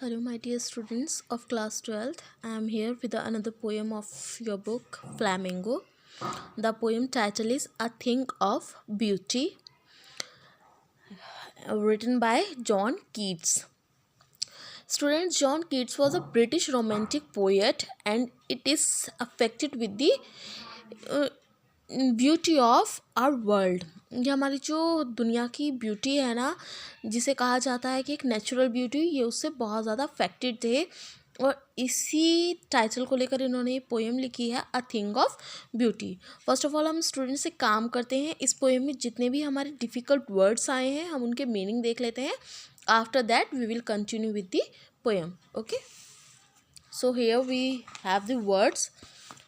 Hello, my dear students of class 12th. I am here with another poem of your book, Flamingo. The poem title is A Thing of Beauty, written by John Keats. Students, John Keats was a British romantic poet, and it is affected with the uh, beauty of our world. ये हमारी जो दुनिया की beauty है ना, जिसे कहा जाता है कि एक नेचुरल ब्यूटी, ये उससे बहुत ज़्यादा अफेक्टेड थे। और इसी टाइटल को लेकर इन्होंने ये पोएम लिखी है, अ thing of beauty. First of all हम स्टूडेंट से काम करते हैं, इस पोएम में जितने भी हमारे डिफ़िकल्ट वर्ड्स आए हैं हम उनके मीनिंग देख लेते हैं। After that we will continue with the poem. Okay, so here we have the words.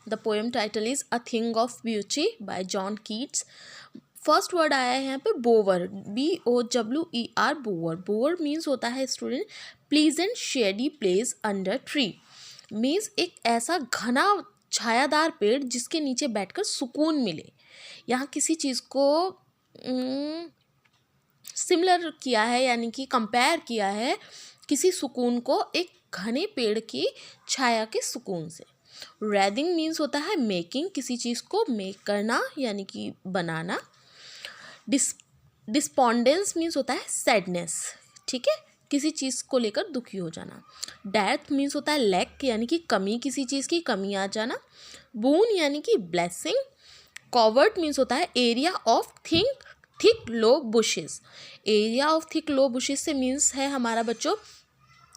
The poem title is A Thing of Beauty by John Keats. First word आया है यहाँ पे बोवर, BOWER, बोवर. बोवर मीन्स होता है student pleasant shady place under tree. Means एक ऐसा घना छायादार पेड़ जिसके नीचे बैठकर सुकून मिले. यहाँ किसी चीज़ को सिमिलर किया है, यानी कि कंपेयर किया है किसी सुकून को एक घने पेड़ की छाया के सुकून से. रेदिंग मीन्स होता है मेकिंग, किसी चीज़ को मेक करना यानी कि बनाना. डिस्पोंडेंस मीन्स होता है सैडनेस, ठीक है, किसी चीज़ को लेकर दुखी हो जाना. डेथ मीन्स होता है लैक यानी कि कमी, किसी चीज़ की कमी आ जाना. बून यानी कि ब्लेसिंग. कॉवर्ट मीन्स होता है area of thick low bushes. Area of thick low bushes से मीन्स है हमारा बच्चों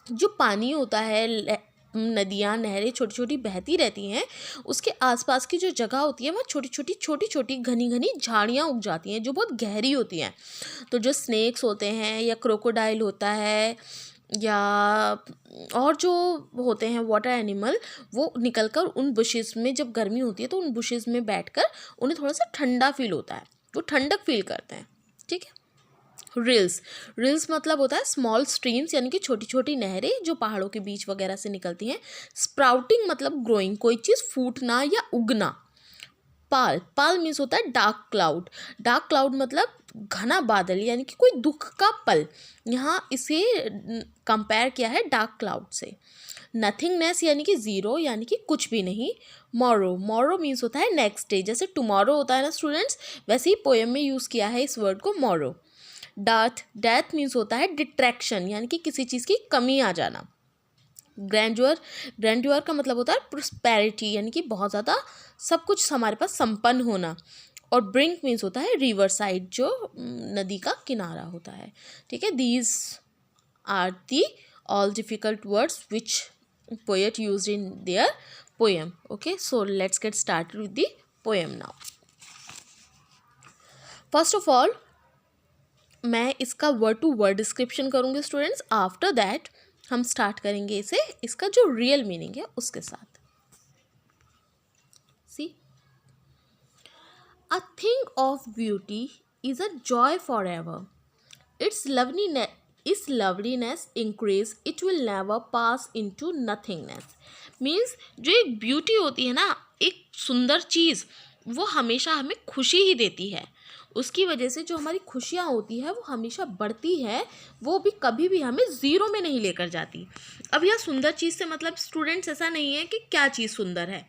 जो पानी होता है, नदियाँ नहरें छोटी छोटी बहती रहती हैं, उसके आसपास की जो जगह होती है वहाँ छोटी छोटी घनी घनी झाड़ियाँ उग जाती हैं जो बहुत गहरी होती हैं. तो जो स्नेक्स होते हैं या क्रोकोडाइल होता है या और जो होते हैं वाटर एनिमल, वो निकलकर उन बुशेस में, जब गर्मी होती है तो उन बुशेस में बैठकर उन्हें थोड़ा सा ठंडा फील होता है, वो ठंडक फील करते हैं. ठीक है. रिल्स मतलब होता है स्मॉल स्ट्रीम्स यानी कि छोटी छोटी नहरें जो पहाड़ों के बीच वगैरह से निकलती हैं. स्प्राउटिंग मतलब ग्रोइंग, कोई चीज़ फूटना या उगना. पाल मीन्स होता है डार्क क्लाउड मतलब घना बादल यानी कि कोई दुख का पल. यहाँ इसे कंपेयर किया है डार्क क्लाउड से. नथिंगनेस यानी कि ज़ीरो यानी कि कुछ भी नहीं. मोरो मीन्स होता है नेक्स्ट डे. जैसे टुमारो होता है ना स्टूडेंट्स, वैसे ही पोएम में यूज़ किया है इस वर्ड को मोरो. डेथ मीन्स होता है डिट्रैक्शन यानी कि किसी चीज़ की कमी आ जाना. ग्रैंड्योर का मतलब होता है प्रोस्पेरिटी यानी कि बहुत ज़्यादा सब कुछ हमारे पास संपन्न होना. और ब्रिंक मीन्स होता है रिवर साइड, जो नदी का किनारा होता है. ठीक है. These are the all difficult words which poet used in their poem. Okay, so let's get started with the poem now. First of all मैं इसका वर्ड टू वर्ड डिस्क्रिप्शन करूँगी स्टूडेंट्स. आफ्टर दैट हम start करेंगे इसे इसका जो real meaning है उसके साथ. See, a thing of beauty is a joy for ever. Its loveliness increase, it will never pass into nothingness. Means जो एक ब्यूटी होती है ना, एक सुंदर चीज़, वो हमेशा हमें खुशी ही देती है. उसकी वजह से जो हमारी खुशियाँ होती है वो हमेशा बढ़ती है, वो भी कभी भी हमें ज़ीरो में नहीं लेकर जाती. अब यह सुंदर चीज़ से मतलब स्टूडेंट्स ऐसा नहीं है कि क्या चीज़ सुंदर है.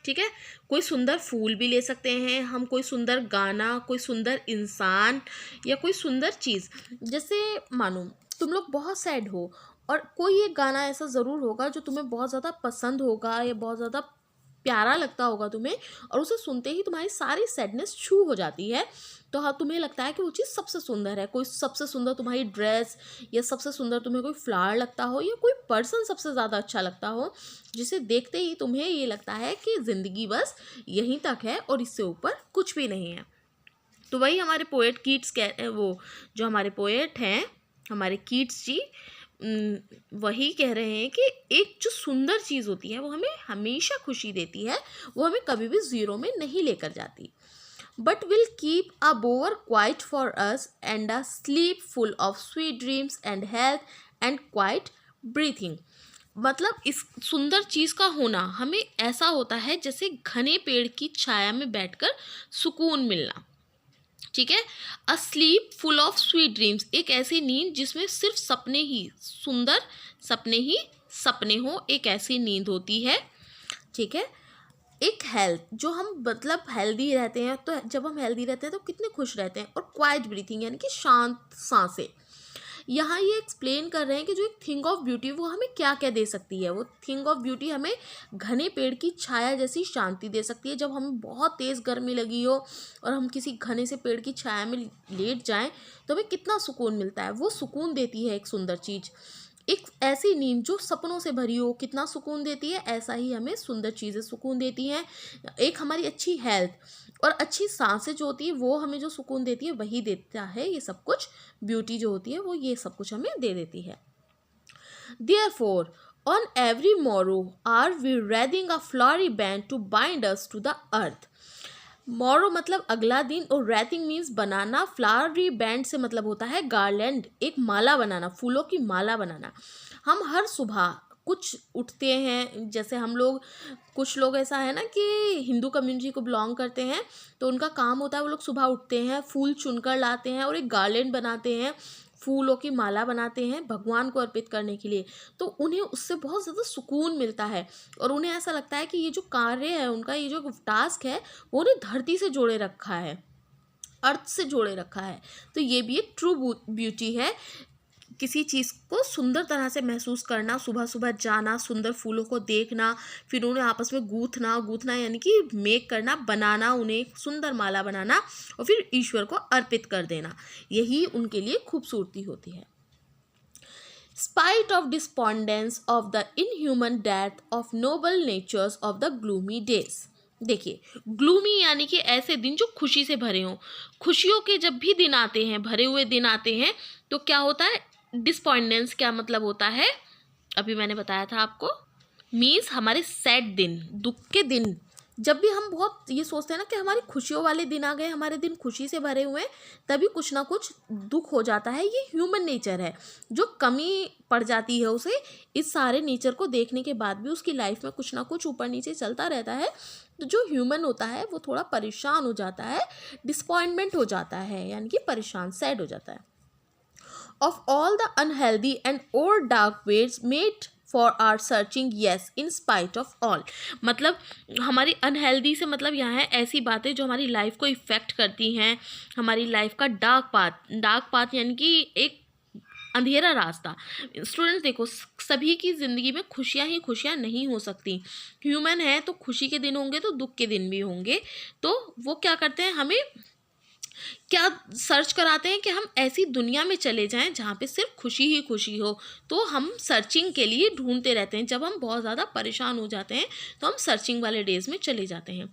ठीक है, कोई सुंदर फूल भी ले सकते हैं हम, कोई सुंदर गाना, कोई सुंदर इंसान या कोई सुंदर चीज़. जैसे मानो तुम लोग बहुत सैड हो और कोई एक गाना ऐसा ज़रूर होगा जो तुम्हें बहुत ज़्यादा पसंद होगा या बहुत ज़्यादा प्यारा लगता होगा तुम्हें, और उसे सुनते ही तुम्हारी सारी सैडनेस छू हो जाती है. तो हाँ, तुम्हें लगता है कि वो चीज़ सबसे सुंदर है. कोई सबसे सुंदर तुम्हारी ड्रेस या सबसे सुंदर तुम्हें कोई फ्लावर लगता हो या कोई पर्सन सबसे ज़्यादा अच्छा लगता हो, जिसे देखते ही तुम्हें ये लगता है कि ज़िंदगी बस यहीं तक है और इससे ऊपर कुछ भी नहीं है. तो वही हमारे पोएट कीट्स वो जो हमारे पोएट हैं हमारे कीट्स जी, वही कह रहे हैं कि एक जो सुंदर चीज़ होती है वो हमें हमेशा खुशी देती है, वो हमें कभी भी ज़ीरो में नहीं लेकर जाती. But will keep a बोवर quiet for us and a sleep full of sweet dreams and health and quite breathing. मतलब इस सुंदर चीज़ का होना हमें ऐसा होता है जैसे घने पेड़ की छाया में बैठकर सुकून मिलना. ठीक है। A sleep full of sweet dreams, एक ऐसी नींद जिसमें सिर्फ सपने ही, सुंदर सपने ही सपने हो, एक ऐसी नींद होती है। ठीक है। एक हेल्थ, जो हम मतलब हेल्दी रहते हैं, तो जब हम हेल्दी रहते हैं तो कितने खुश रहते हैं। और क्वाइट ब्रीथिंग यानी कि शांत सांसें। यहाँ ये एक्सप्लेन कर रहे हैं कि जो एक थिंग ऑफ ब्यूटी वो हमें क्या क्या दे सकती है। वो थिंग ऑफ ब्यूटी हमें घने पेड़ की छाया जैसी शांति दे सकती है। जब हमें बहुत तेज़ गर्मी लगी हो और हम किसी घने से पेड़ की छाया में लेट जाएं तो हमें कितना सुकून मिलता है। वो सुकून देती है एक सुंदर चीज़। एक ऐसी नींद जो सपनों से भरी हो कितना सुकून देती है, ऐसा ही हमें सुंदर चीज़ें सुकून देती हैं। एक हमारी अच्छी हेल्थ और अच्छी सांसें जो होती है वो हमें जो सुकून देती है वही देता है ये सब कुछ। ब्यूटी जो होती है वो ये सब कुछ हमें दे देती है। Therefore on every morrow are we wreathing a flowery band to bind us to the earth. Morrow मतलब अगला दिन, और रैथिंग मीन्स बनाना। फ्लावरी बैंड से मतलब होता है गार्लैंड, एक माला बनाना, फूलों की माला बनाना। हम हर सुबह कुछ उठते हैं, जैसे हम लोग, कुछ लोग ऐसा है ना कि हिंदू कम्युनिटी को बिलोंग करते हैं, तो उनका काम होता है वो लोग सुबह उठते हैं, फूल चुनकर लाते हैं और एक गार्लैंड बनाते हैं, फूलों की माला बनाते हैं भगवान को अर्पित करने के लिए। तो उन्हें उससे बहुत ज़्यादा सुकून मिलता है और उन्हें ऐसा लगता है कि ये जो कार्य है उनका, ये जो टास्क है वो उन्हें धरती से जोड़े रखा है, अर्थ से जोड़े रखा है। तो ये भी एक ट्रू ब्यूटी है। किसी चीज़ को सुंदर तरह से महसूस करना, सुबह सुबह जाना, सुंदर फूलों को देखना, फिर उन्हें आपस में गूंथना यानी कि मेक करना, बनाना, उन्हें एक सुंदर माला बनाना और फिर ईश्वर को अर्पित कर देना, यही उनके लिए खूबसूरती होती है। Spite of despondence of the inhuman death of noble natures of the gloomy days। देखिए, ग्लूमी यानी कि ऐसे दिन जो खुशी से भरे हों। खुशियों के जब भी दिन आते हैं, भरे हुए दिन आते हैं, तो क्या होता है, डिस्पॉन्डेंस क्या मतलब होता है, अभी मैंने बताया था आपको, मीन्स हमारे सैड दिन, दुख के दिन। जब भी हम बहुत ये सोचते हैं ना कि हमारी खुशियों वाले दिन आ गए, हमारे दिन खुशी से भरे हुए हैं, तभी कुछ ना कुछ दुख हो जाता है। ये ह्यूमन नेचर है, जो कमी पड़ जाती है उसे। इस सारे नेचर को देखने के बाद भी उसकी लाइफ में कुछ ना कुछ ऊपर नीचे चलता रहता है। तो जो ह्यूमन होता है वो थोड़ा परेशान हो जाता है, डिसअपॉइंटमेंट हो जाता है, यानी कि परेशान, सैड हो जाता है। Of all the unhealthy and और dark ways made for our searching yes in spite of all. मतलब हमारी अनहेल्दी से मतलब यहाँ है ऐसी बातें जो हमारी लाइफ को इफ़ेक्ट करती हैं, हमारी लाइफ का डार्क पाथ यानी कि एक अंधेरा रास्ता। स्टूडेंट्स देखो, सभी की ज़िंदगी में खुशियाँ ही खुशियाँ नहीं हो सकती। ह्यूमन है तो खुशी के दिन होंगे तो दुख के दिन भी होंगे। तो वो क्या करते हैं, हमें क्या सर्च कराते हैं कि हम ऐसी दुनिया में चले जाएं जहाँ पे सिर्फ खुशी ही खुशी हो। तो हम सर्चिंग के लिए ढूंढते रहते हैं। जब हम बहुत ज़्यादा परेशान हो जाते हैं तो हम सर्चिंग वाले डेज में चले जाते हैं।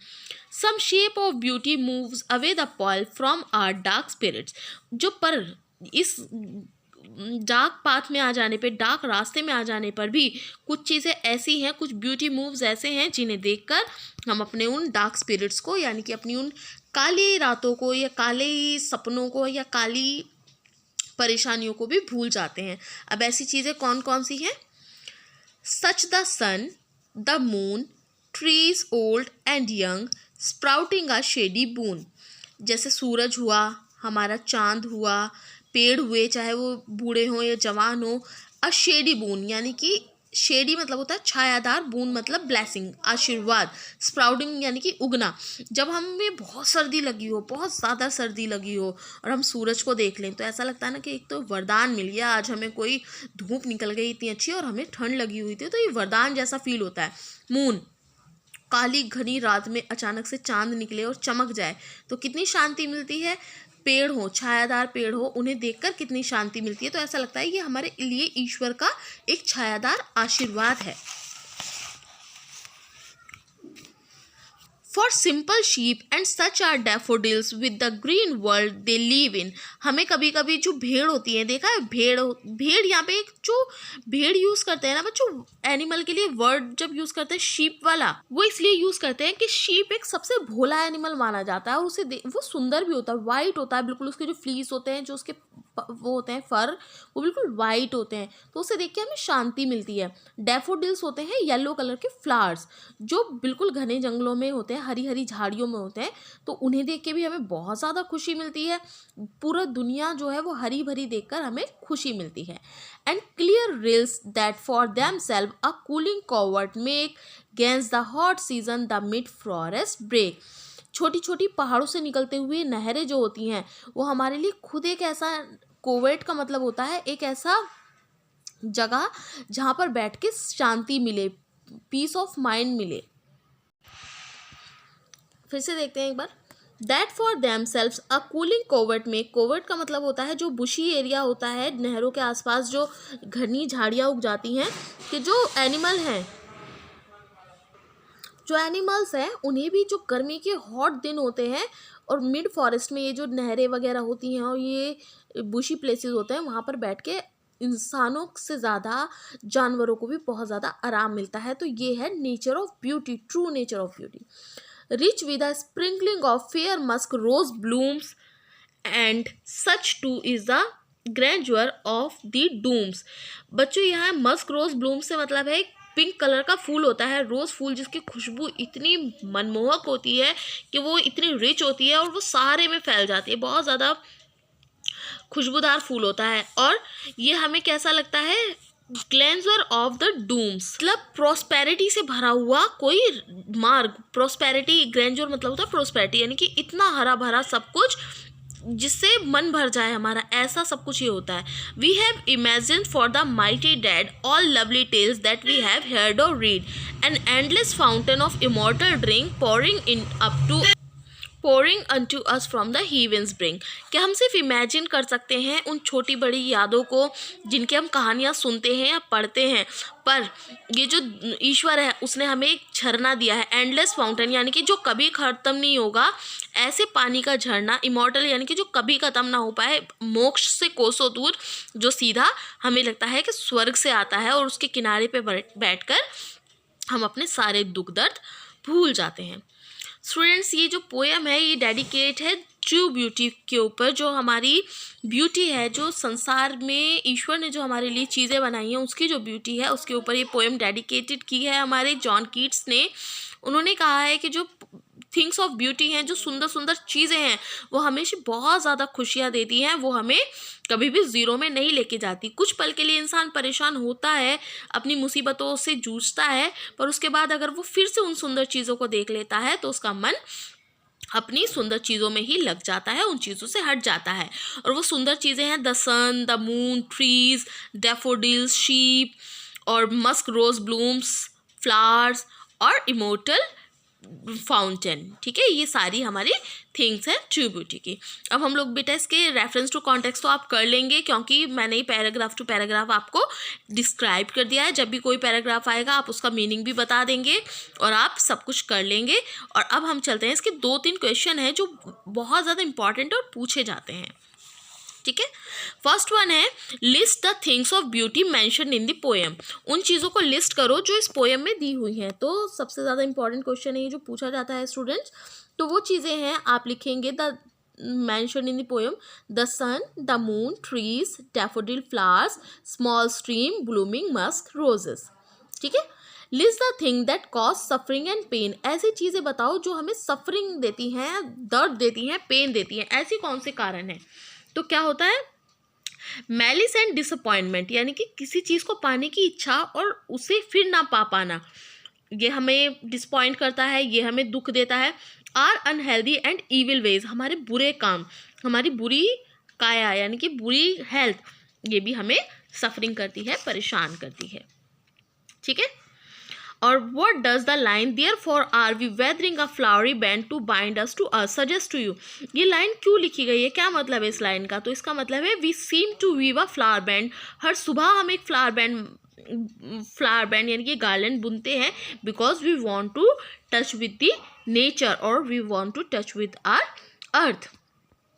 Some shape of beauty moves away the pall from our dark spirits. जो पर इस डार्क पाथ में आ जाने पे, डार्क रास्ते में आ जाने पर भी कुछ चीज़ें ऐसी हैं, कुछ ब्यूटी मूव्स ऐसे हैं जिन्हें देखकर हम अपने उन डार्क स्पिरिट्स को, यानी कि अपनी उन काली रातों को या काले सपनों को या काली परेशानियों को भी भूल जाते हैं। अब ऐसी चीज़ें कौन कौन सी हैं? Such the sun, the moon, trees old and young, sprouting a shady boon. जैसे सूरज हुआ, हमारा चांद हुआ, पेड़ हुए, चाहे वो बूढ़े हों या जवान हो। अ शेडी बून यानी कि शेडी मतलब होता है छायादार, बून मतलब ब्लेसिंग, आशीर्वाद। स्प्राउटिंग यानी कि उगना। जब हमें बहुत सर्दी लगी हो, बहुत ज़्यादा सर्दी लगी हो और हम सूरज को देख लें तो ऐसा लगता है ना कि एक तो वरदान मिल गया, आज हमें कोई धूप निकल गई इतनी अच्छी और हमें ठंड लगी हुई थी, तो ये वरदान जैसा फील होता है। मून, काली घनी रात में अचानक से चांद निकले और चमक जाए तो कितनी शांति मिलती है। पेड़ हो, छायादार पेड़ हो, उन्हें देखकर कितनी शांति मिलती है। तो ऐसा लगता है ये हमारे लिए ईश्वर का एक छायादार आशीर्वाद है। For simple sheep and such are daffodils with the green world they live in. हमें कभी कभी जो भेड़ होती है, देखा है भेड़ यहाँ पे एक जो भेड़ यूज़ करते हैं ना बच्चों, एनिमल के लिए वर्ड जब यूज़ करते हैं शीप वाला, वो इसलिए यूज़ करते हैं कि शीप एक सबसे भोला एनिमल माना जाता है और उसे वो सुंदर भी होता है, वाइट होता है बिल्कुल, उसके जो फ्लीस होते हैं, जो उसके वो होते हैं फर, वो बिल्कुल वाइट होते हैं, तो उसे देख के हमें शांति मिलती है। डैफोडिल्स होते हैं येलो कलर के फ्लावर्स, जो बिल्कुल घने जंगलों में होते हैं, हरी हरी झाड़ियों में होते हैं, तो उन्हें देख के भी हमें बहुत ज़्यादा खुशी मिलती है। पूरा दुनिया जो है वो हरी भरी देखकर हमें खुशी मिलती है। And clear rills that for themselves a cooling covert make against the hot season the mid forest break। छोटी छोटी पहाड़ों से निकलते हुए नहरें जो होती हैं वो हमारे लिए खुद एक ऐसा, कोवेट का मतलब होता है एक ऐसा जगह जहाँ पर बैठ के शांति मिले, पीस ऑफ माइंड मिले। फिर से देखते हैं एक बार। That for themselves a cooling covert में, कोवर्ट का मतलब होता है जो बुशी एरिया होता है, नहरों के आसपास जो घनी झाड़ियाँ उग जाती हैं, कि जो एनिमल हैं, जो एनिमल्स हैं उन्हें भी जो गर्मी के हॉट दिन होते हैं और मिड फॉरेस्ट में ये जो नहरें वगैरह होती हैं और ये बुशी प्लेसेस होते हैं, वहाँ पर बैठ के इंसानों से ज़्यादा जानवरों को भी बहुत ज़्यादा आराम मिलता है। तो ये है nature of beauty, true nature of beauty. Rich with a sprinkling of fair musk rose blooms and such too is the grandeur of the dooms. बच्चों यहाँ मस्क रोज ब्लूम से मतलब है पिंक कलर का फूल होता है, रोज़ फूल, जिसकी खुशबू इतनी मनमोहक होती है कि वो इतनी रिच होती है और वो सारे में फैल जाती है, बहुत ज़्यादा खुशबूदार फूल होता है। और ये हमें कैसा लगता है, ग्लेंजर ऑफ द डूम्स, मतलब प्रॉस्पेरिटी से भरा हुआ कोई मार्ग। प्रॉस्पेरिटी, ग्रेंजर मतलब होता है प्रॉस्पेरिटी, यानी कि इतना हरा भरा सब कुछ जिससे मन भर जाए हमारा, ऐसा सब कुछ ये होता है। We have imagine for the mighty dead all lovely tales that we have heard or read, an endless fountain of immortal drink pouring unto us from the heavens brink। क्या हम सिर्फ इमेजिन कर सकते हैं उन छोटी बड़ी यादों को जिनकी हम कहानियाँ सुनते हैं या पढ़ते हैं, पर ये जो ईश्वर है उसने हमें एक झरना दिया है, एंडलेस फाउंटेन, यानी कि जो कभी ख़त्म नहीं होगा, ऐसे पानी का झरना, इमॉर्टल यानी कि जो कभी ख़त्म ना हो पाए, मोक्ष से कोसों दूर, जो सीधा हमें लगता है कि स्वर्ग से आता है, और उसके किनारे पे बैठकर हम अपने सारे दुख दर्द भूल जाते हैं। स्टूडेंट्स, ये जो पोएम है ये डेडिकेट है ट्रू ब्यूटी के ऊपर, जो हमारी ब्यूटी है, जो संसार में ईश्वर ने जो हमारे लिए चीज़ें बनाई हैं उसकी जो ब्यूटी है उसके ऊपर ये पोएम डेडिकेटेड की है हमारे जॉन कीट्स ने। उन्होंने कहा है कि जो थिंग्स ऑफ ब्यूटी हैं, जो सुंदर सुंदर चीज़ें हैं, वो हमेशा बहुत ज़्यादा खुशियाँ देती हैं, वो हमें कभी भी ज़ीरो में नहीं लेके जाती। कुछ पल के लिए इंसान परेशान होता है, अपनी मुसीबतों से जूझता है, पर उसके बाद अगर वो फिर से उन सुंदर चीज़ों को देख लेता है तो उसका मन अपनी सुंदर चीज़ों में ही लग जाता है, उन चीज़ों से हट जाता है। और वो सुंदर चीज़ें हैं the sun, the moon, trees, daffodils, sheep और मस्क रोज ब्लूम्स, फ्लावर्स और इमोर्टल फाउंटेन। ठीक है, ये सारी हमारी थिंग्स हैं ट्रू ब्यूटी की। अब हम लोग बेटा इसके रेफरेंस टू कॉन्टेक्स्ट तो आप कर लेंगे, क्योंकि मैंने ही पैराग्राफ टू पैराग्राफ आपको डिस्क्राइब कर दिया है। जब भी कोई पैराग्राफ आएगा आप उसका मीनिंग भी बता देंगे और आप सब कुछ कर लेंगे। और अब हम चलते हैं, इसके 2-3 क्वेश्चन हैं जो बहुत ज़्यादा इंपॉर्टेंट और पूछे जाते हैं। ठीक है, फर्स्ट वन है list the things of beauty mention in the poem. उन चीज़ों को लिस्ट करो जो इस पोएम में दी हुई हैं। तो सबसे ज़्यादा इंपॉर्टेंट क्वेश्चन है ये जो पूछा जाता है स्टूडेंट्स। तो वो चीज़ें हैं, आप लिखेंगे the mention in the poem the sun, the moon, trees, daffodil flowers, small stream, blooming musk roses. ठीक है, list the thing that cause suffering and pain. ऐसी चीज़ें बताओ जो हमें सफरिंग देती हैं, दर्द देती हैं, पेन देती हैं। ऐसी कौन से कारण हैं? तो क्या होता है, मैलिस एंड डिसअपॉइंटमेंट, यानी कि किसी चीज़ को पाने की इच्छा और उसे फिर ना पा पाना, ये हमें डिसपॉइंट करता है, ये हमें दुख देता है। Are unhealthy and evil ways, हमारे बुरे काम, हमारी बुरी काया यानी कि बुरी हेल्थ, ये भी हमें सफरिंग करती है, परेशान करती है। ठीक है, और what does the line therefore are we weathering a flowery band to bind us to us suggest to you, ये लाइन क्यों लिखी गई है, क्या मतलब है इस लाइन का? तो इसका मतलब है we seem to weave a flower band, हर सुबह हम एक फ्लावर बैंड यानी कि गार्लैंड बुनते हैं, because we want to touch with the nature और we want to touch with our earth.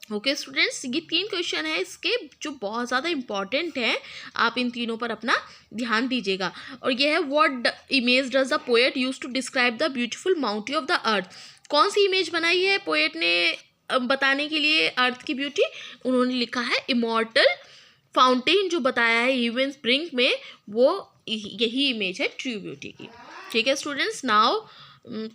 Okay students, ये 3 क्वेश्चन है इसके जो बहुत ज़्यादा इंपॉर्टेंट हैं, आप इन तीनों पर अपना ध्यान दीजिएगा। और ये है what image does the poet use to describe the beautiful bounty of the earth. कौन सी इमेज बनाई है पोएट ने बताने के लिए अर्थ की ब्यूटी, उन्होंने लिखा है इमॉर्टल फाउंटेन जो बताया है इवेंट ब्रिंक में, वो यही इमेज है ट्रू ब्यूटी की। ठीक है students, now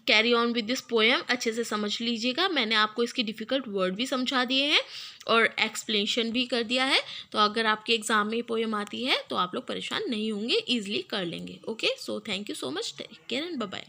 carry on with this poem. अच्छे से समझ लीजिएगा, मैंने आपको इसके डिफ़िकल्ट वर्ड भी समझा दिए हैं और एक्सप्लेनेशन भी कर दिया है, तो अगर आपके एग्ज़ाम में पोएम आती है तो आप लोग परेशान नहीं होंगे, ईजिली कर लेंगे। Okay, so thank you so much, take care and bye bye.